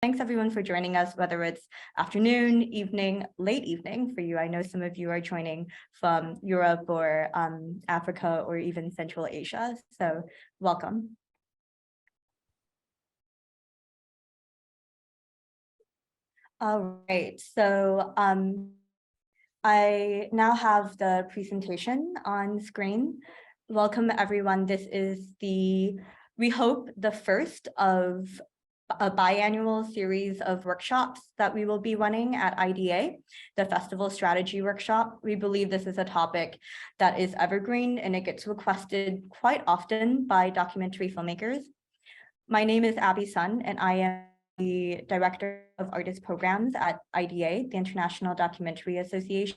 Thanks everyone for joining us, whether it's afternoon, evening, late evening for you. I know some of you are joining from Europe or Africa or even Central Asia, so welcome. All right, so I now have the presentation on screen. Welcome everyone. This is we hope the first of a biannual series of workshops that we will be running at IDA, the Festival Strategy Workshop. We believe this is a topic that is evergreen and it gets requested quite often by documentary filmmakers. My name is Abby Sun and I am the Director of Artist Programs at IDA, the International Documentary Association.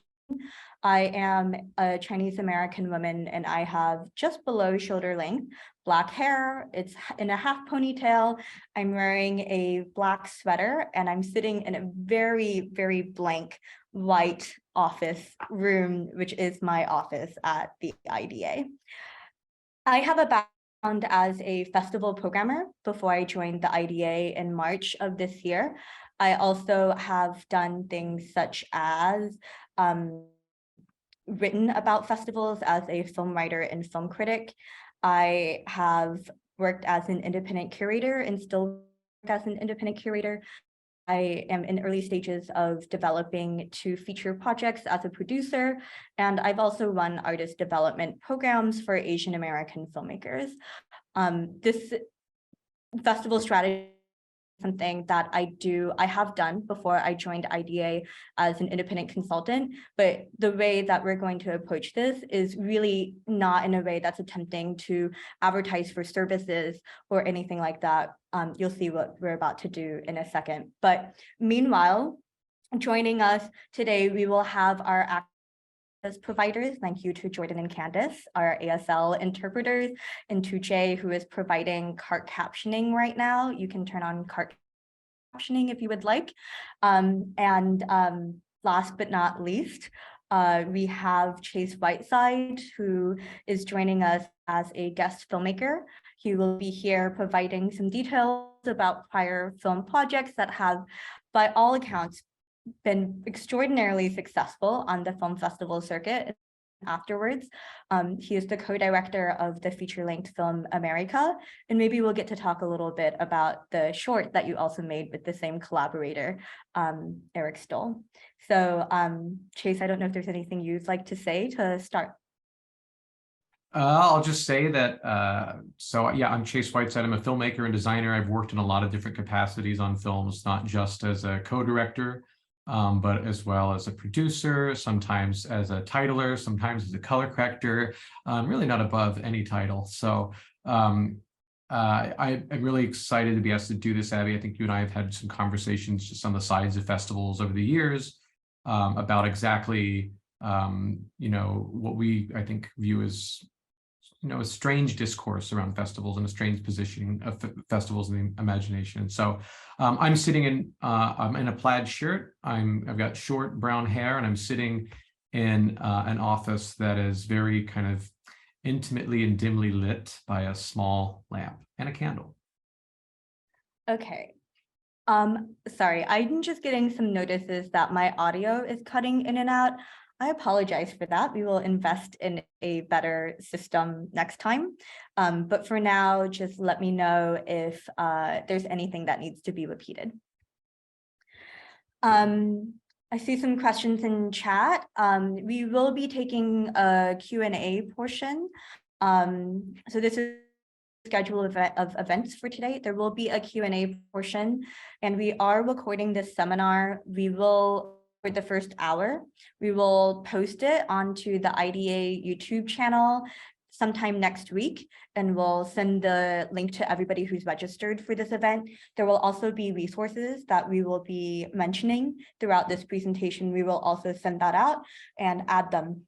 I am a Chinese American woman and I have just below shoulder length black hair. It's in a half ponytail. I'm wearing a black sweater and I'm sitting in a very, very blank white office room, which is my office at the IDA. I have a background as a festival programmer before I joined the IDA in March of this year. I also have done things such as written about festivals as a film writer and film critic. I have worked as an independent curator and still work as an independent curator. I am in early stages of developing 2 feature projects as a producer, and I've also run artist development programs for Asian American filmmakers. This festival strategy something that I have done before I joined IDA as an independent consultant, but the way that we're going to approach this is really not in a way that's attempting to advertise for services or anything like that. You'll see what we're about to do in a second. But meanwhile, joining us today, we will have our providers. Thank you to Jordan and Candace, our ASL interpreters, and to Jay, who is providing cart captioning right now. You can turn on cart captioning if you would like. Last but not least, we have Chase Whiteside, who is joining us as a guest filmmaker. He will be here providing some details about prior film projects that have, by all accounts, been extraordinarily successful on the film festival circuit afterwards. He is the co-director of the feature-length film America, and maybe we'll get to talk a little bit about the short that you also made with the same collaborator, Eric Stoll. So Chase, I don't know if there's anything you'd like to say to start. I'll just say that, so yeah, I'm Chase Whiteside. I'm a filmmaker and designer. I've worked in a lot of different capacities on films, not just as a co-director, but as well as a producer, sometimes as a titler, sometimes as a color corrector, really not above any title. So I'm really excited to be asked to do this, Abby. I think you and I have had some conversations just on the sides of festivals over the years about exactly, what we, I think, view as a strange discourse around festivals and a strange positioning of festivals in the imagination. So I'm sitting I'm in a plaid shirt. I've got short brown hair, and I'm sitting in an office that is very kind of intimately and dimly lit by a small lamp and a candle. Okay. Sorry, I'm just getting some notices that my audio is cutting in and out. I apologize for that. We will invest in a better system next time. But for now, just let me know if there's anything that needs to be repeated. I see some questions in chat. We will be taking a Q&A portion. So this is schedule of events for today. There will be a Q&A portion, and we are recording this seminar. We will, for the first hour, we will post it onto the IDA YouTube channel sometime next week, and we'll send the link to everybody who's registered for this event. There will also be resources that we will be mentioning throughout this presentation. We will also send that out and add them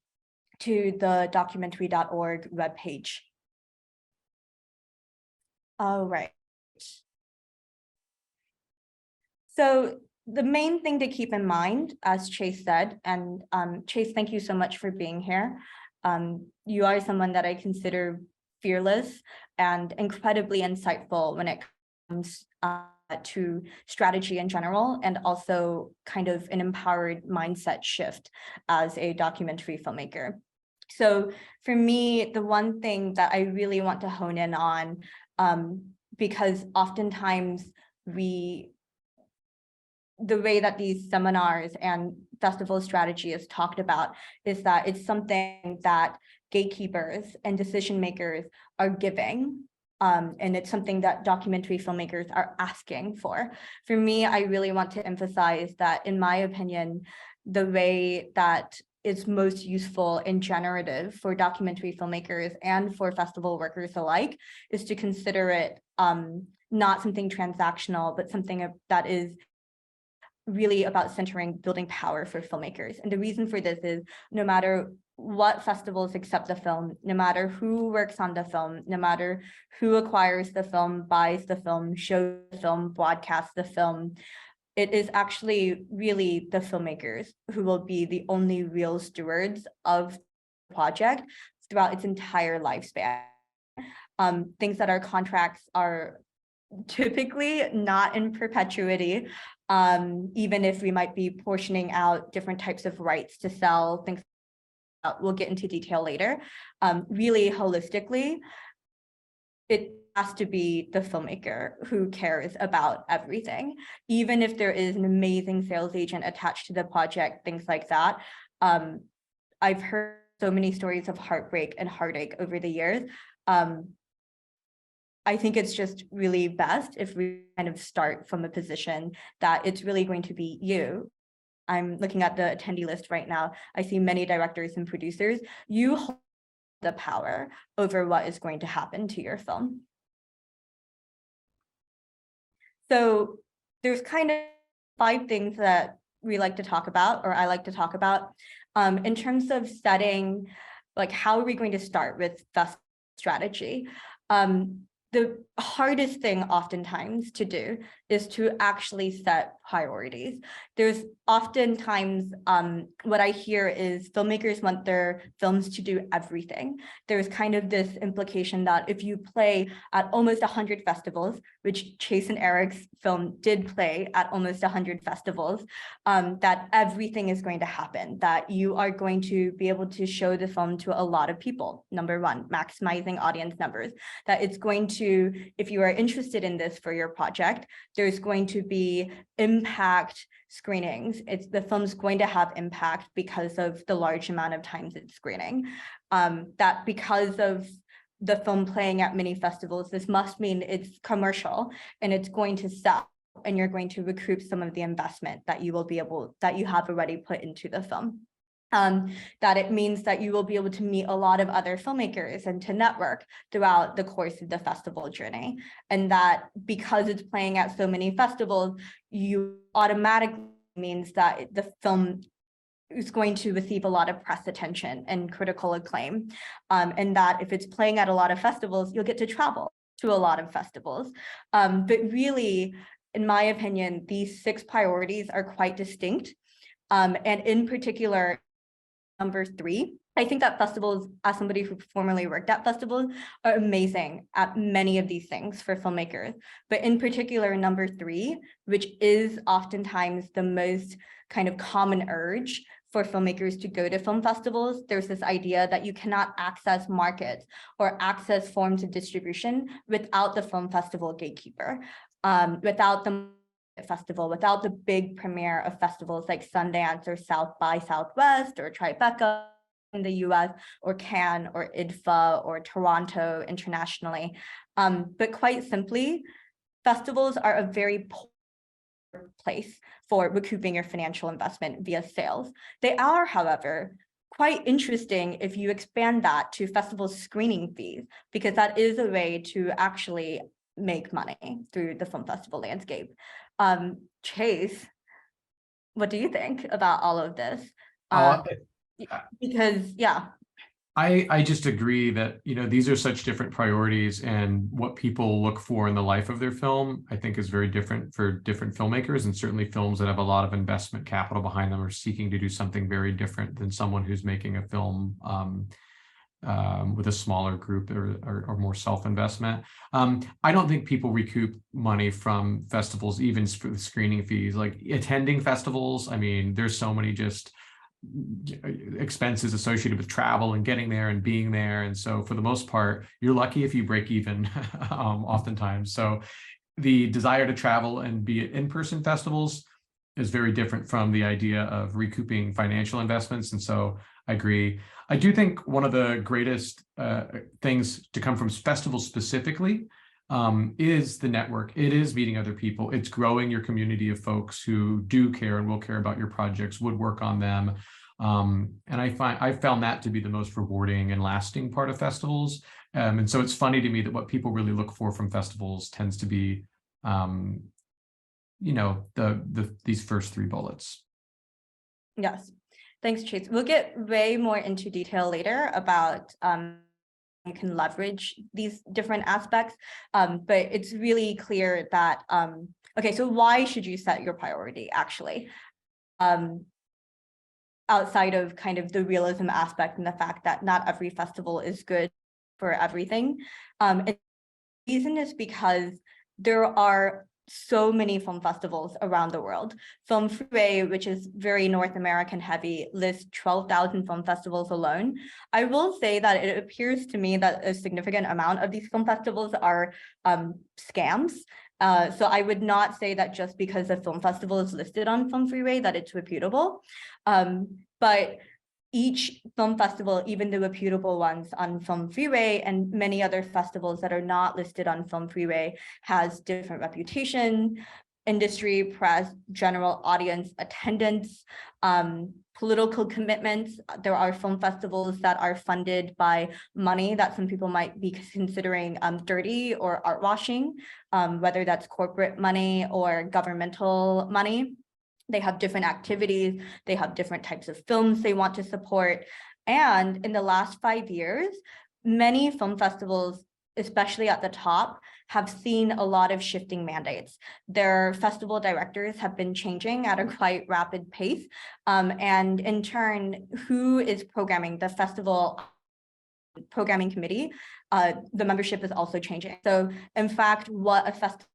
to the documentary.org webpage. All right. So the main thing to keep in mind, as Chase said, and Chase, thank you so much for being here. You are someone that I consider fearless and incredibly insightful when it comes to strategy in general, and also kind of an empowered mindset shift as a documentary filmmaker. So for me, the one thing that I really want to hone in on, because oftentimes the way that these seminars and festival strategy is talked about is that it's something that gatekeepers and decision makers are giving. And it's something that documentary filmmakers are asking for. For me, I really want to emphasize that, in my opinion, the way that is most useful and generative for documentary filmmakers and for festival workers alike is to consider it not something transactional, but something that is really about centering building power for filmmakers. And the reason for this is, no matter what festivals accept the film, no matter who works on the film, no matter who acquires the film, buys the film, shows the film, broadcasts the film, it is actually really the filmmakers who will be the only real stewards of the project throughout its entire lifespan. Things that are contracts are typically not in perpetuity, even if we might be portioning out different types of rights to sell things. We'll get into detail later. Really holistically, it has to be the filmmaker who cares about everything, even if there is an amazing sales agent attached to the project, things like that. I've heard so many stories of heartbreak and heartache over the years. I think it's just really best if we kind of start from a position that it's really going to be you. I'm looking at the attendee list right now. I see many directors and producers. You hold the power over what is going to happen to your film. So there's kind of 5 things that we like to talk about, or I like to talk about, in terms of setting, like, how are we going to start with festival strategy? The hardest thing oftentimes to do is to actually set priorities. There's oftentimes what I hear is filmmakers want their films to do everything. There's kind of this implication that if you play at almost 100 festivals, which Chase and Eric's film did play at almost 100 festivals, that everything is going to happen, that you are going to be able to show the film to a lot of people. Number one, maximizing audience numbers, that it's going to, if you are interested in this for your project, there's going to be impact screenings. The film's going to have impact because of the large amount of times it's screening. That because of the film playing at many festivals, this must mean it's commercial and it's going to sell, and you're going to recoup some of the investment that you have already put into the film. That it means that you will be able to meet a lot of other filmmakers and to network throughout the course of the festival journey. And that because it's playing at so many festivals, you automatically means that the film is going to receive a lot of press attention and critical acclaim. And that if it's playing at a lot of festivals, you'll get to travel to a lot of festivals. But really, in my opinion, these 6 priorities are quite distinct. And in particular, number 3, I think that festivals, as somebody who formerly worked at festivals, are amazing at many of these things for filmmakers. But in particular, number 3, which is oftentimes the most kind of common urge for filmmakers to go to film festivals, there's this idea that you cannot access markets or access forms of distribution without the film festival gatekeeper, without the festival, without the big premiere of festivals like Sundance or South by Southwest or Tribeca in the US, or Cannes or IDFA or Toronto internationally. But quite simply, festivals are a very poor place for recouping your financial investment via sales. They are, however, quite interesting if you expand that to festival screening fees, because that is a way to actually make money through the film festival landscape. Chase, what do you think about all of this? Because I just agree that, these are such different priorities, and what people look for in the life of their film, I think, is very different for different filmmakers, and certainly films that have a lot of investment capital behind them are seeking to do something very different than someone who's making a film with a smaller group or more self-investment. I don't think people recoup money from festivals, even for the screening fees. Like attending festivals, I mean, there's so many just expenses associated with travel and getting there and being there. And so for the most part, you're lucky if you break even oftentimes. So the desire to travel and be at in-person festivals is very different from the idea of recouping financial investments. And so I agree. I do think one of the greatest things to come from festivals specifically is the network. It is meeting other people. It's growing your community of folks who do care and will care about your projects, would work on them. And I found that to be the most rewarding and lasting part of festivals. And so it's funny to me that what people really look for from festivals tends to be, you know, these first three bullets. Yes. Thanks, Chase. We'll get way more into detail later about you can leverage these different aspects, but it's really clear that okay, so why should you set your priority actually? Outside of kind of the realism aspect and the fact that not every festival is good for everything. And the reason is because there are so many film festivals around the world. Film Freeway, which is very North American heavy, lists 12,000 film festivals alone. I will say that it appears to me that a significant amount of these film festivals are scams. So I would not say that just because a film festival is listed on Film Freeway that it's reputable. But each film festival, even the reputable ones on Film Freeway and many other festivals that are not listed on Film Freeway, has different reputation, industry, press, general audience attendance, political commitments. There are film festivals that are funded by money that some people might be considering dirty or art washing, whether that's corporate money or governmental money. They have different activities, they have different types of films they want to support. And in the last 5 years, many film festivals, especially at the top, have seen a lot of shifting mandates. Their festival directors have been changing at a quite rapid pace. And in turn, who is programming the festival programming committee, the membership is also changing. So in fact, what a festival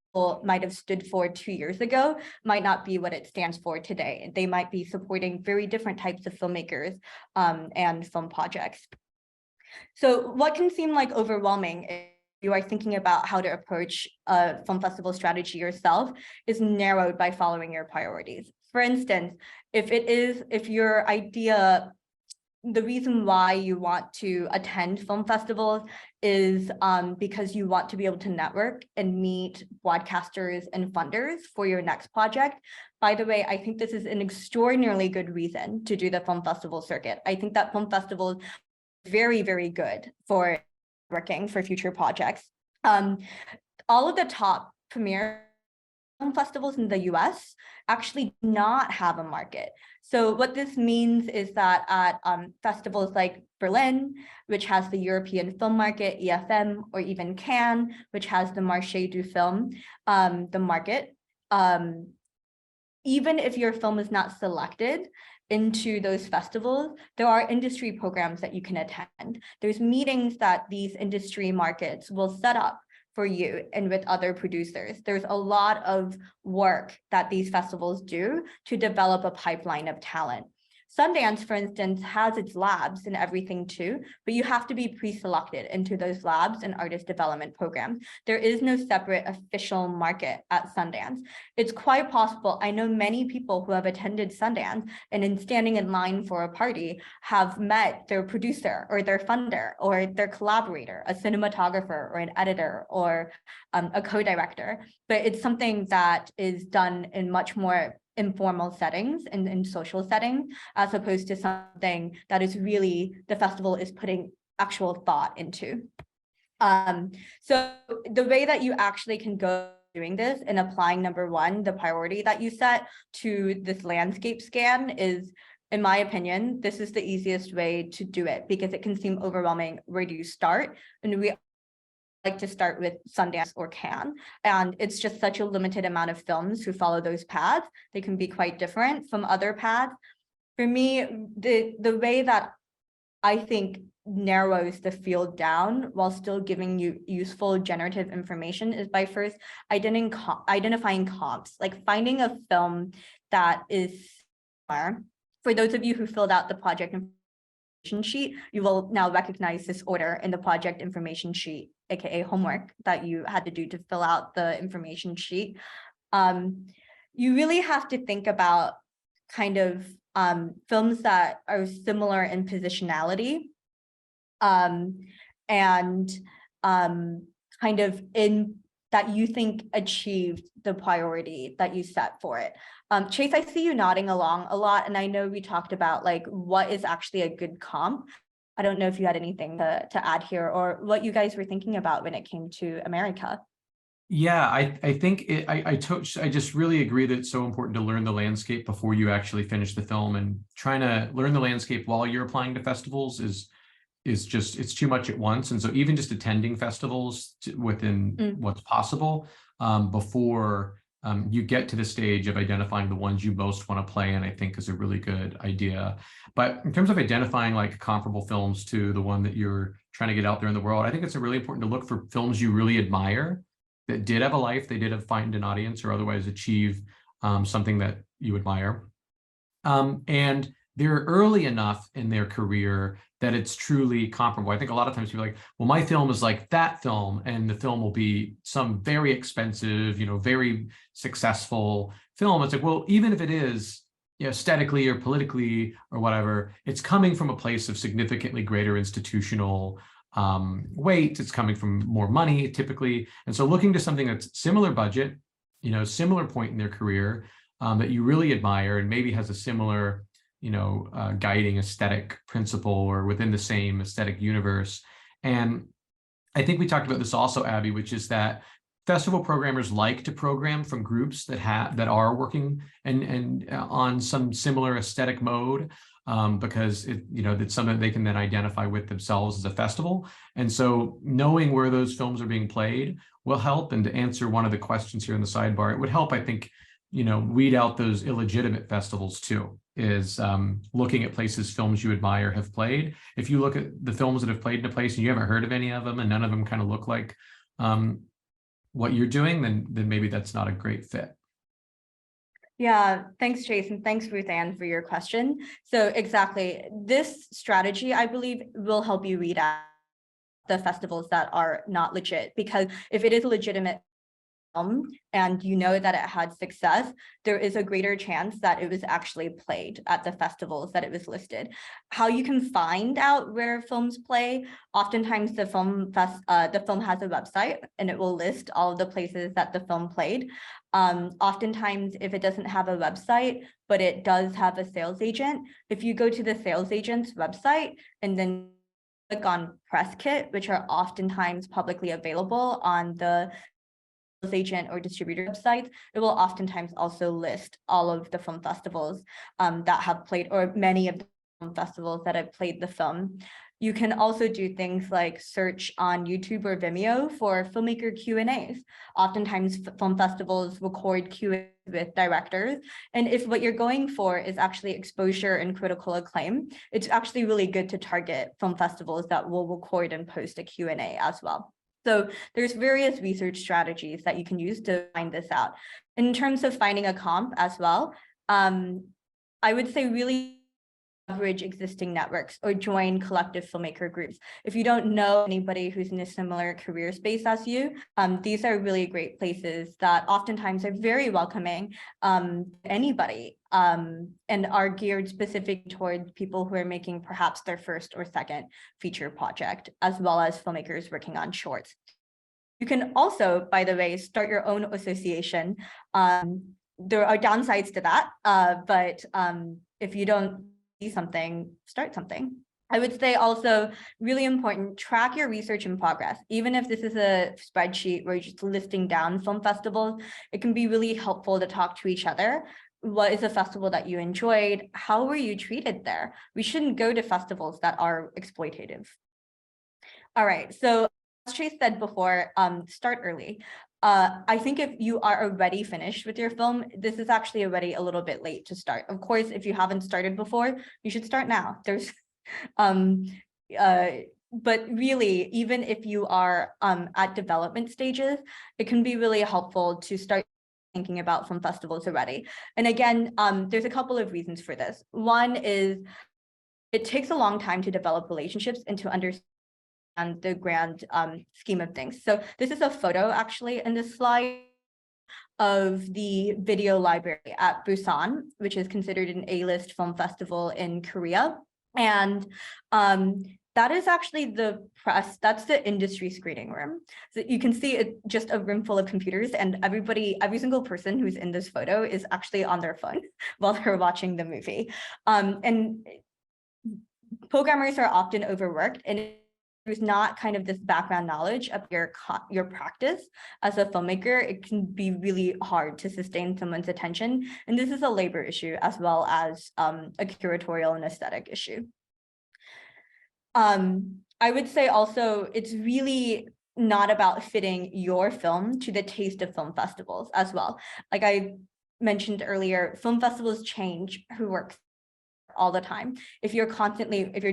might have stood for 2 years ago might not be what it stands for today. They might be supporting very different types of filmmakers and film projects. So what can seem like overwhelming if you are thinking about how to approach a film festival strategy yourself is narrowed by following your priorities. For instance, if your idea, the reason why you want to attend film festivals is because you want to be able to network and meet broadcasters and funders for your next project. By the way, I think this is an extraordinarily good reason to do the film festival circuit. I think that film festivals are very, very good for working for future projects. All of the top premier film festivals in the US actually do not have a market. So what this means is that at festivals like Berlin, which has the European film market, EFM, or even Cannes, which has the Marché du Film, the market, even if your film is not selected into those festivals, there are industry programs that you can attend. There's meetings that these industry markets will set up for you and with other producers. There's a lot of work that these festivals do to develop a pipeline of talent. Sundance, for instance, has its labs and everything too, but you have to be pre-selected into those labs and artist development programs. There is no separate official market at Sundance. It's quite possible, I know many people who have attended Sundance and in standing in line for a party have met their producer or their funder or their collaborator, a cinematographer or an editor or a co-director, but it's something that is done in much more informal settings and in social settings, as opposed to something that is really, the festival is putting actual thought into. So the way that you actually can go doing this and applying number one, the priority that you set to this landscape scan is, in my opinion, this is the easiest way to do it because it can seem overwhelming. Where do you start? And we like to start with Sundance or Cannes. And it's just such a limited amount of films who follow those paths. They can be quite different from other paths. For me, the way that I think narrows the field down while still giving you useful generative information is by first identifying comps, like finding a film that is similar. For those of you who filled out the project information sheet, you will now recognize this order in the project information sheet, aka homework that you had to do to fill out the information sheet. You really have to think about kind of films that are similar in positionality, and kind of in that you think achieved the priority that you set for it. Chase, I see you nodding along a lot, and I know we talked about like what is actually a good comp. I don't know if you had anything to add here or what you guys were thinking about when it came to America. Yeah, I think I just really agree that it's so important to learn the landscape before you actually finish the film, and trying to learn the landscape while you're applying to festivals is just, it's too much at once. And so even just attending festivals within what's possible before you get to the stage of identifying the ones you most want to play in, I think is a really good idea. But in terms of identifying like comparable films to the one that you're trying to get out there in the world, I think it's really important to look for films you really admire that did have a life, they did have find an audience or otherwise achieve something that you admire. And they're early enough in their career that it's truly comparable. I think a lot of times people are like, well, my film is like that film, and the film will be some very expensive, very successful film. It's like, well, even if it is, aesthetically or politically or whatever, it's coming from a place of significantly greater institutional weight. It's coming from more money typically. And so looking to something that's similar budget, similar point in their career, that you really admire and maybe has a similar, guiding aesthetic principle or within the same aesthetic universe. And I think we talked about this also, Abby, which is that festival programmers like to program from groups that are working and on some similar aesthetic mode, because it's something they can then identify with themselves as a festival. And so knowing where those films are being played will help. And to answer one of the questions here in the sidebar, it would help, I think, weed out those illegitimate festivals too, is looking at places films you admire have played. If you look at the films that have played in a place and you haven't heard of any of them and none of them kind of look like what you're doing, then maybe that's not a great fit. Yeah, thanks, Chase, and thanks, Ruth Ann, for your question. So exactly, this strategy, I believe, will help you weed out the festivals that are not legit, because if it is a legitimate film and you know that it had success, there is a greater chance that it was actually played at the festivals that it was listed. How you can find out where films play, oftentimes the film has a website and it will list all of the places that the film played. Oftentimes, if it doesn't have a website, but it does have a sales agent, if you go to the sales agent's website and then click on press kit, which are oftentimes publicly available on the agent or distributor websites, it will oftentimes also list all of the film festivals that have played, or many of the film festivals that have played the film. You can also do things like search on YouTube or Vimeo for filmmaker Q&As. Oftentimes film festivals record Q&As with directors. And if what you're going for is actually exposure and critical acclaim, it's actually really good to target film festivals that will record and post a Q&A as well. So there's various research strategies that you can use to find this out. In terms of finding a comp as well, I would say really leverage existing networks or join collective filmmaker groups. If you don't know anybody who's in a similar career space as you, these are really great places that oftentimes are very welcoming anybody, and are geared specific towards people who are making perhaps their first or second feature project, as well as filmmakers working on shorts. You can also, by the way, start your own association. There are downsides to that, but if you don't see something, start something. I would say also really important, track your research in progress. Even if this is a spreadsheet where you're just listing down film festivals, it can be really helpful to talk to each other. What is a festival that you enjoyed? How were you treated there? We shouldn't go to festivals that are exploitative. All right, so as Chase said before, start early. I think if you are already finished with your film, this is actually already a little bit late to start. Of course, if you haven't started before, you should start now. There's But really, even if you are at development stages, it can be really helpful to start thinking about film festivals already. And again, there's a couple of reasons for this. One is it takes a long time to develop relationships and to understand the grand scheme of things. So this is a photo actually in this slide of the video library at Busan, which is considered an A-list film festival in Korea. And that is actually the press, that's the industry screening room. So you can see it just a room full of computers, and every single person who's in this photo is actually on their phone while they're watching the movie. And programmers are often overworked, and there's not kind of this background knowledge of your practice as a filmmaker, it can be really hard to sustain someone's attention. And this is a labor issue as well as a curatorial and aesthetic issue. I would say also it's really not about fitting your film to the taste of film festivals as well. Like I mentioned earlier, film festivals change who works all the time. If you're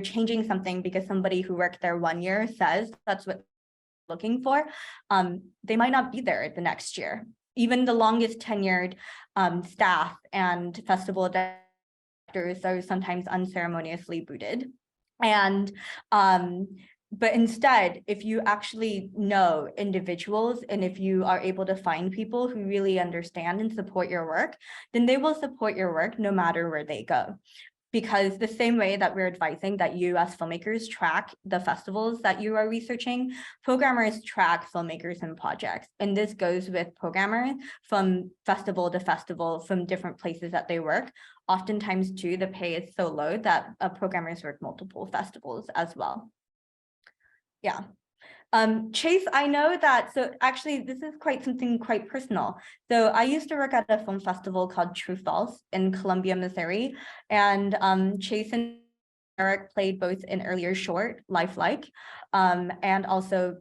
changing something because somebody who worked there 1 year says that's what they're looking for, they might not be there the next year. Even the longest tenured staff and festival directors are sometimes unceremoniously booted. And but instead, if you actually know individuals and if you are able to find people who really understand and support your work, then they will support your work no matter where they go. Because the same way that we're advising that you as filmmakers track the festivals that you are researching, programmers track filmmakers and projects. And this goes with programmers from festival to festival from different places that they work. Oftentimes too, the pay is so low that programmers work multiple festivals as well. Yeah. Chase, I know that, so actually this is something quite personal. So I used to work at a film festival called True False in Columbia, Missouri. And Chase and Eric played both an earlier short, Lifelike, and also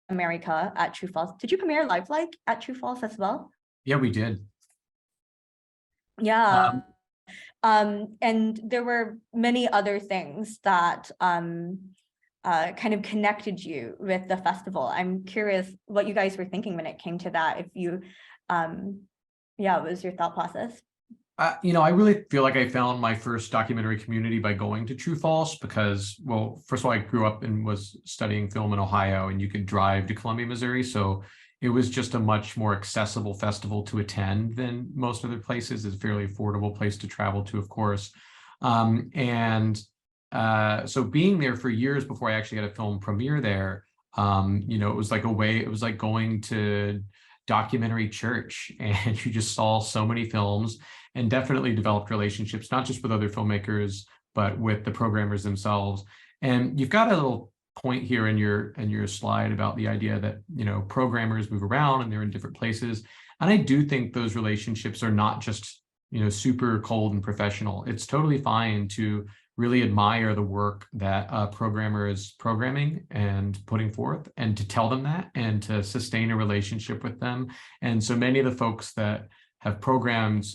America at True False. Did you premiere Lifelike at True False as well? Yeah, we did. Yeah. And there were many other things that kind of connected you with the festival. I'm curious what you guys were thinking when it came to that. If you, what was your thought process? I really feel like I found my first documentary community by going to True False because, well, first of all, I grew up and was studying film in Ohio, and you could drive to Columbia, Missouri. So it was just a much more accessible festival to attend than most other places. It's a fairly affordable place to travel to, of course. So being there for years before I actually had a film premiere there, it was like it was like going to documentary church, and you just saw so many films and definitely developed relationships, not just with other filmmakers, but with the programmers themselves. And you've got a little point here in your slide about the idea that, programmers move around and they're in different places. And I do think those relationships are not just, super cold and professional. It's totally fine to really admire the work that a programmer is programming and putting forth, and to tell them that and to sustain a relationship with them. And so many of the folks that have programmed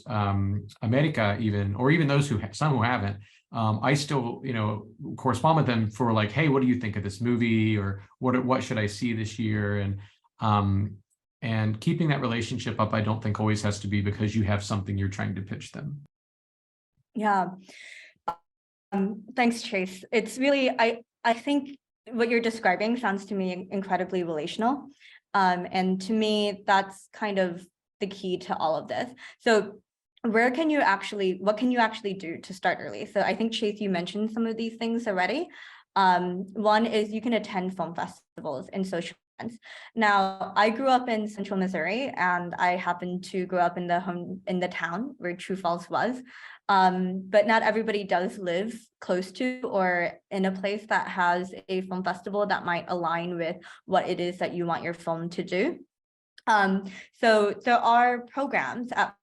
America, even those some who haven't, I still, correspond with them for like, hey, what do you think of this movie, or what should I see this year? And keeping that relationship up, I don't think always has to be because you have something you're trying to pitch them. Yeah. Thanks, Chase. It's really, I think what you're describing sounds to me incredibly relational. And to me, that's kind of the key to all of this. So what can you actually do to start early? So I think, Chase, you mentioned some of these things already. One is you can attend film festivals and social events. Now, I grew up in Central Missouri, and I happened to grow up in the town where True False was. But not everybody does live close to or in a place that has a film festival that might align with what it is that you want your film to do. So there are programs at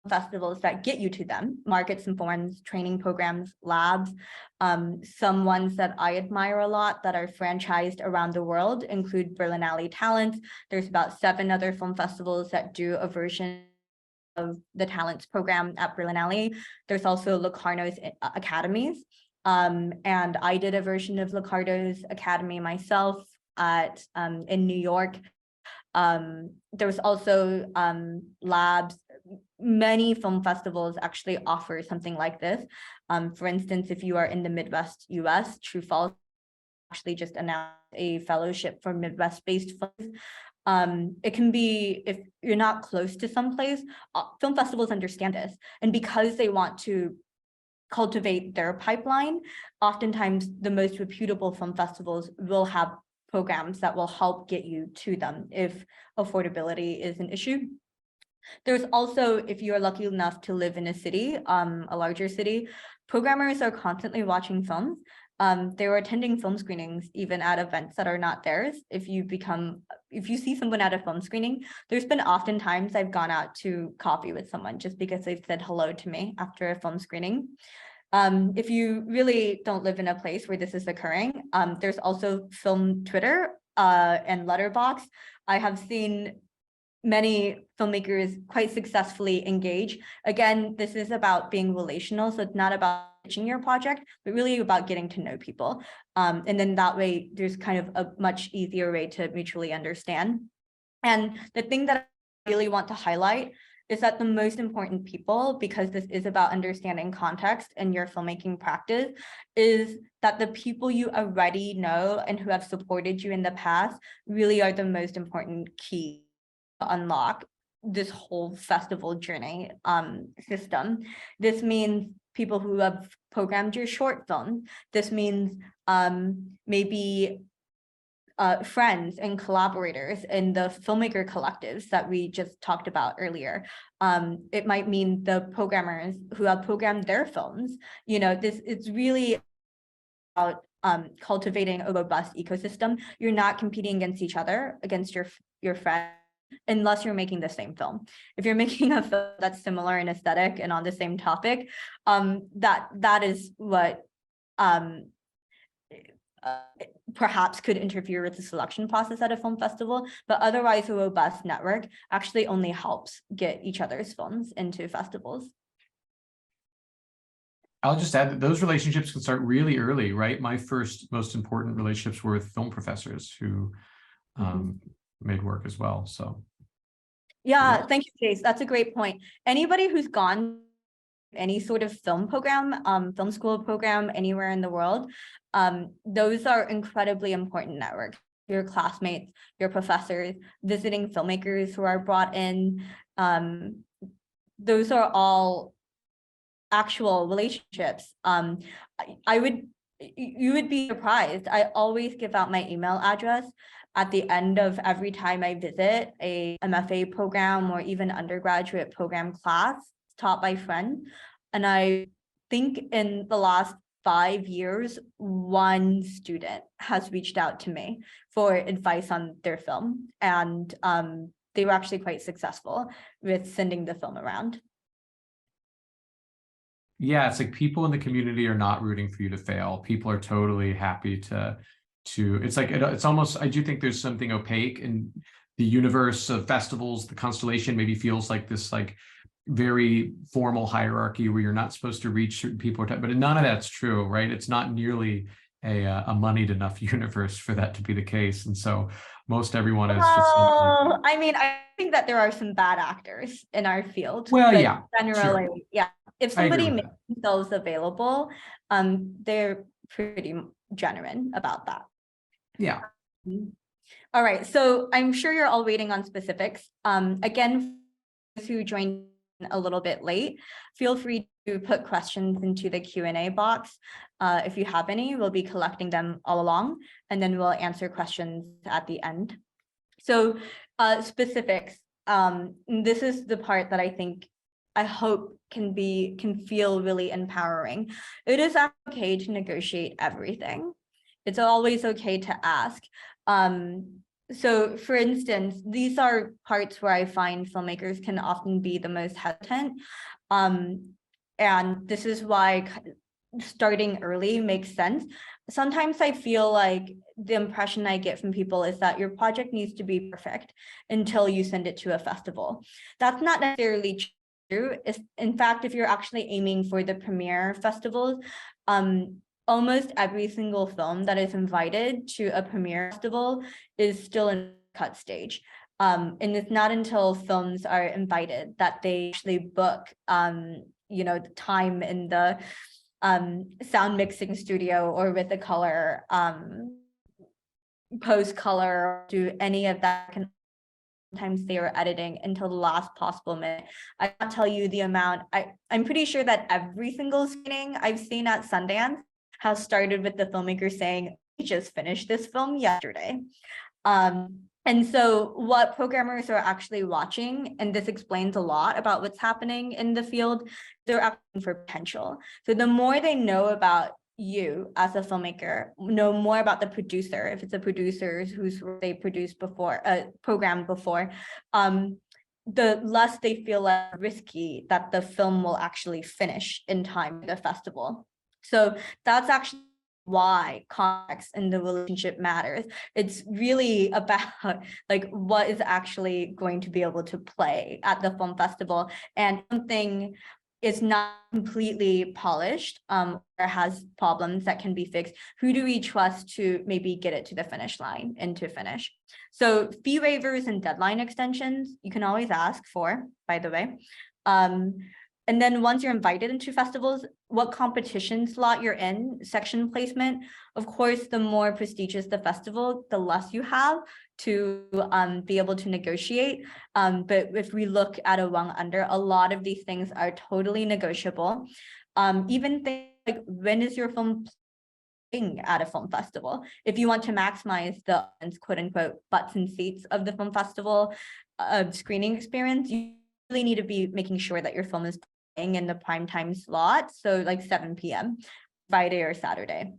festivals that get you to them, markets and forums, training programs, labs. Some ones that I admire a lot that are franchised around the world include Berlinale Talents. There's about 7 other film festivals that do a version of the Talents program at Berlinale. There's also Locarno's academies. And I did a version of Licardo's Academy myself in New York. There was also labs. Many film festivals actually offer something like this. For instance, if you are in the Midwest US, True Falls actually just announced a fellowship for Midwest-based films. It can be, if you're not close to someplace, film festivals understand this. And because they want to cultivate their pipeline, oftentimes the most reputable film festivals will have programs that will help get you to them if affordability is an issue. There's also, if you're lucky enough to live in a city, a larger city, programmers are constantly watching films. They were attending film screenings even at events that are not theirs. If you see someone at a film screening, there's been oftentimes I've gone out to coffee with someone just because they've said hello to me after a film screening. If you really don't live in a place where this is occurring, there's also film Twitter and Letterboxd. I have seen many filmmakers quite successfully engage. Again, this is about being relational, so it's not about pitching your project, but really about getting to know people. And then that way, there's kind of a much easier way to mutually understand. And the thing that I really want to highlight is that the most important people, because this is about understanding context in your filmmaking practice, is that the people you already know and who have supported you in the past really are the most important key to unlock this whole festival journey system. This means people who have programmed your short film. This means maybe friends and collaborators in the filmmaker collectives that we just talked about earlier. It might mean the programmers who have programmed their films. It's really about cultivating a robust ecosystem. You're not competing against each other, against your friends, unless you're making the same film. If you're making a film that's similar in aesthetic and on the same topic, that is what perhaps could interfere with the selection process at a film festival, but otherwise a robust network actually only helps get each other's films into festivals. I'll just add that those relationships can start really early, right? My first most important relationships were with film professors who made work as well. So yeah, thank you, Chase. That's a great point. Anybody who's gone any sort of film program, film school program anywhere in the world, those are incredibly important networks. Your classmates, your professors, visiting filmmakers who are brought in, those are all actual relationships. You would be surprised. I always give out my email address at the end of every time I visit a MFA program or even undergraduate program class taught by friends. And I think in the last 5 years, one student has reached out to me for advice on their film. And they were actually quite successful with sending the film around. Yeah, it's like people in the community are not rooting for you to fail. People are totally happy to it's like it's almost, I do think there's something opaque in the universe of festivals. The constellation maybe feels like this like very formal hierarchy where you're not supposed to reach certain people, but none of that's true, right? It's not nearly a moneyed enough universe for that to be the case. And so most everyone is just. I mean, I think that there are some bad actors in our field. Well, but yeah, generally, sure. Yeah. If somebody makes that. themselves available, they're pretty genuine about that. Yeah. All right. So I'm sure you're all waiting on specifics. Again, for those who joined a little bit late, feel free to put questions into the Q&A box. If you have any, we'll be collecting them all along, and then we'll answer questions at the end. So specifics, this is the part that I hope can feel really empowering. It is okay to negotiate everything. It's always okay to ask. So for instance, these are parts where I find filmmakers can often be the most hesitant. And this is why starting early makes sense. Sometimes I feel like the impression I get from people is that your project needs to be perfect until you send it to a festival. That's not necessarily true. In fact, if you're actually aiming for the premiere festivals, almost every single film that is invited to a premiere festival is still in cut stage. And it's not until films are invited that they actually book, the time in the sound mixing studio or with the color, post color, do any of that. Sometimes they are editing until the last possible minute. I can't tell you the amount. I'm pretty sure that every single screening I've seen at Sundance has started with the filmmaker saying, "We just finished this film yesterday." And so what programmers are actually watching, and this explains a lot about what's happening in the field, they're asking for potential. So the more they know about you as a filmmaker, know more about the producer, if it's a producer who's they produced before, programmed before, the less they feel like risky that the film will actually finish in time for the festival. So that's actually why context in the relationship matters. It's really about like what is actually going to be able to play at the film festival, and something is not completely polished or has problems that can be fixed. Who do we trust to maybe get it to the finish line and to finish? So fee waivers and deadline extensions, you can always ask for, by the way. And then once you're invited into festivals, what competition slot you're in, section placement. Of course, the more prestigious the festival, the less you have to be able to negotiate. But if we look at a rung under, a lot of these things are totally negotiable. Even things like, when is your film playing at a film festival? If you want to maximize the quote unquote butts and seats of the film festival screening experience, you really need to be making sure that your film is in the prime time slot, so like 7 p.m. Friday or Saturday.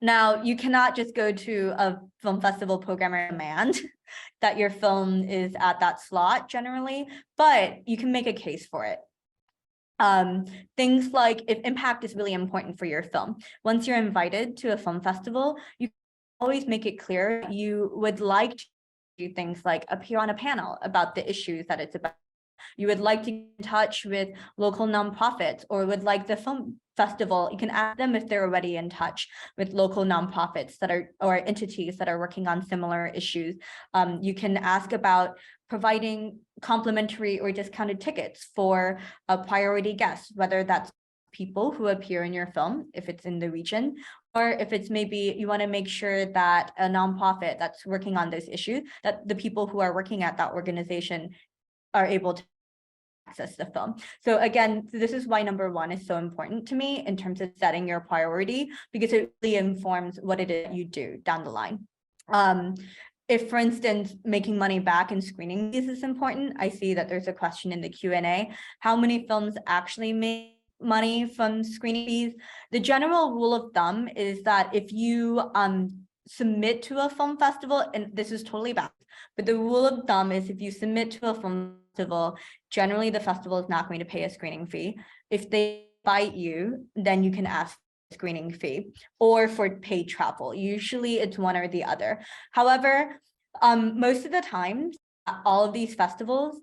Now, you cannot just go to a film festival programmer demand that your film is at that slot generally, but you can make a case for it. Things like if impact is really important for your film, once you're invited to a film festival, you always make it clear you would like to do things like appear on a panel about the issues that it's about. You would like to get in touch with local nonprofits, or would like the film festival, you can ask them if they're already in touch with local nonprofits that are, or entities that are working on similar issues. You can ask about providing complimentary or discounted tickets for a priority guest, whether that's people who appear in your film, if it's in the region, or if it's maybe you want to make sure that a nonprofit that's working on this issue, that the people who are working at that organization are able to access the film. So again, this is why number one is so important to me in terms of setting your priority, because it really informs what it is you do down the line. If, for instance, making money back in screening fees is important, I see that there's a question in the Q&A. How many films actually make money from screening fees? The general rule of thumb is that if you submit to a film festival, and this is totally bad, but the rule of thumb is if you submit to a film festival, generally the festival is not going to pay a screening fee. If they invite you, then you can ask for a screening fee or for paid travel. Usually it's one or the other. However, most of the time, all of these festivals,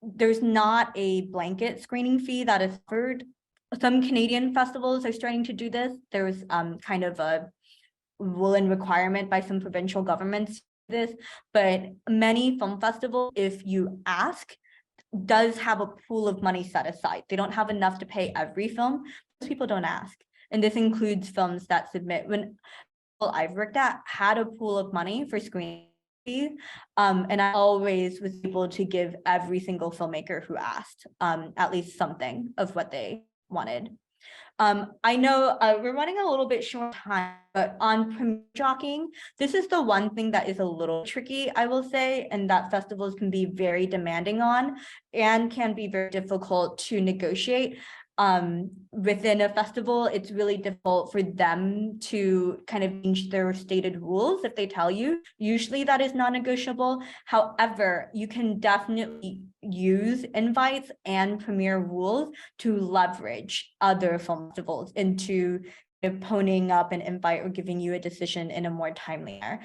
there's not a blanket screening fee that is offered. Some Canadian festivals are starting to do this. There's kind of a rule and requirement by some provincial governments this, but many film festivals, if you ask, does have a pool of money set aside. They don't have enough to pay every film. Most people don't ask. And this includes films that submit. When I've worked at had a pool of money for screening fees, and I always was able to give every single filmmaker who asked at least something of what they wanted. I know we're running a little bit short time, but on premiere jockeying, this is the one thing that is a little tricky, I will say, and that festivals can be very demanding on and can be very difficult to negotiate. Within a festival, it's really difficult for them to kind of change their stated rules if they tell you. Usually that is non-negotiable. However, you can definitely use invites and premiere rules to leverage other film festivals into ponying up an invite or giving you a decision in a more timely manner.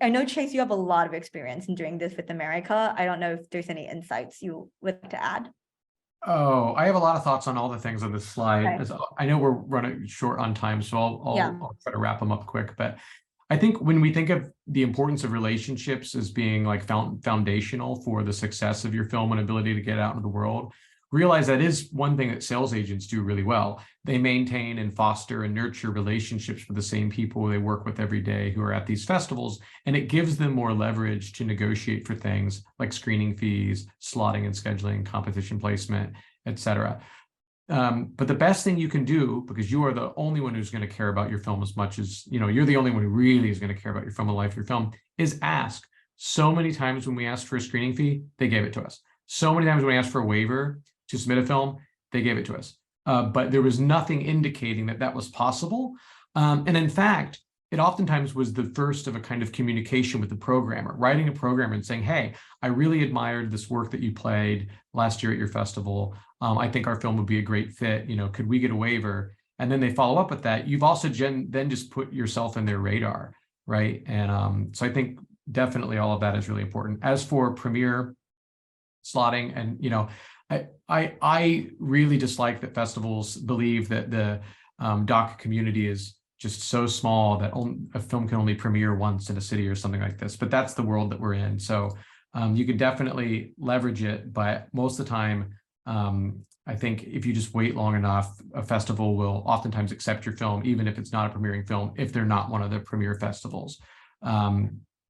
I know, Chase, you have a lot of experience in doing this with America. I don't know if there's any insights you would like to add. Oh, I have a lot of thoughts on all the things on this slide. Okay. I know we're running short on time, so Yeah. I'll try to wrap them up quick. But I think when we think of the importance of relationships as being like foundational for the success of your film and ability to get out into the world, realize that is one thing that sales agents do really well. They maintain and foster and nurture relationships with the same people they work with every day who are at these festivals, and it gives them more leverage to negotiate for things like screening fees, slotting and scheduling, competition placement, etc. But the best thing you can do, because you are the only one who's going to care about your film as much as, you're the only one who really is going to care about your film and life of your film, is ask. So many times when we asked for a screening fee, they gave it to us. So many times when we asked for a waiver to submit a film, they gave it to us. But there was nothing indicating that that was possible. And in fact, it oftentimes was the first of a kind of communication with the programmer, writing a programmer and saying, hey, I really admired this work that you played last year at your festival. I think our film would be a great fit. Could we get a waiver? And then they follow up with that. You've also then just put yourself in their radar, right? And so I think definitely all of that is really important. As for premiere slotting, and I really dislike that festivals believe that the doc community is just so small that a film can only premiere once in a city or something like this. But that's the world that we're in. So you can definitely leverage it, but most of the time, I think if you just wait long enough, a festival will oftentimes accept your film, even if it's not a premiering film, if they're not one of the premier festivals.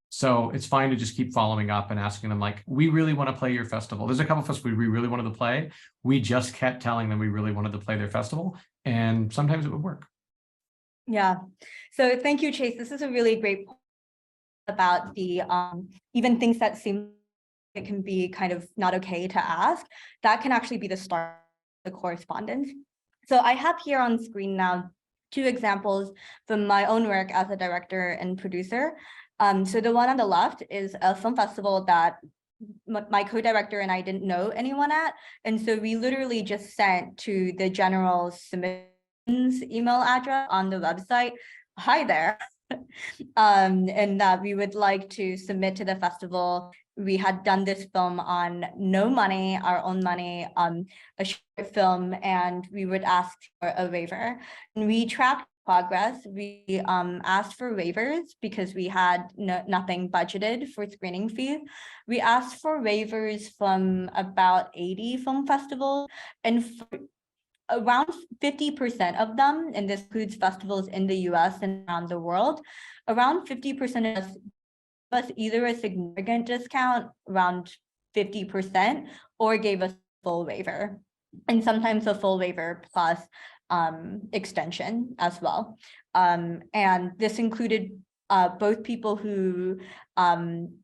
So it's fine to just keep following up and asking them, like, we really want to play your festival. There's a couple of festivals we really wanted to play. We just kept telling them we really wanted to play their festival, and sometimes it would work. Yeah. So thank you, Chase. This is a really great point about the even things that seem it can be kind of not okay to ask, that can actually be the start of the correspondence. So I have here on screen now 2 examples from my own work as a director and producer. So the one on the left is a film festival that my co-director and I didn't know anyone at. And so we literally just sent to the general submissions email address on the website, hi there, and that we would like to submit to the festival. We had done this film on no money, our own money, a short film, and we would ask for a waiver. And we tracked progress. We asked for waivers because we had nothing budgeted for screening fees. We asked for waivers from about 80 film festivals, and around 50% of them, and this includes festivals in the US and around the world, around 50% of us either a significant discount, around 50%, or gave us full waiver, and sometimes a full waiver plus extension as well. And this included both people who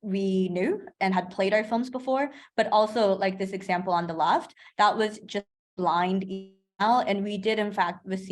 we knew and had played our films before, but also like this example on the left, that was just blind email, and we did in fact receive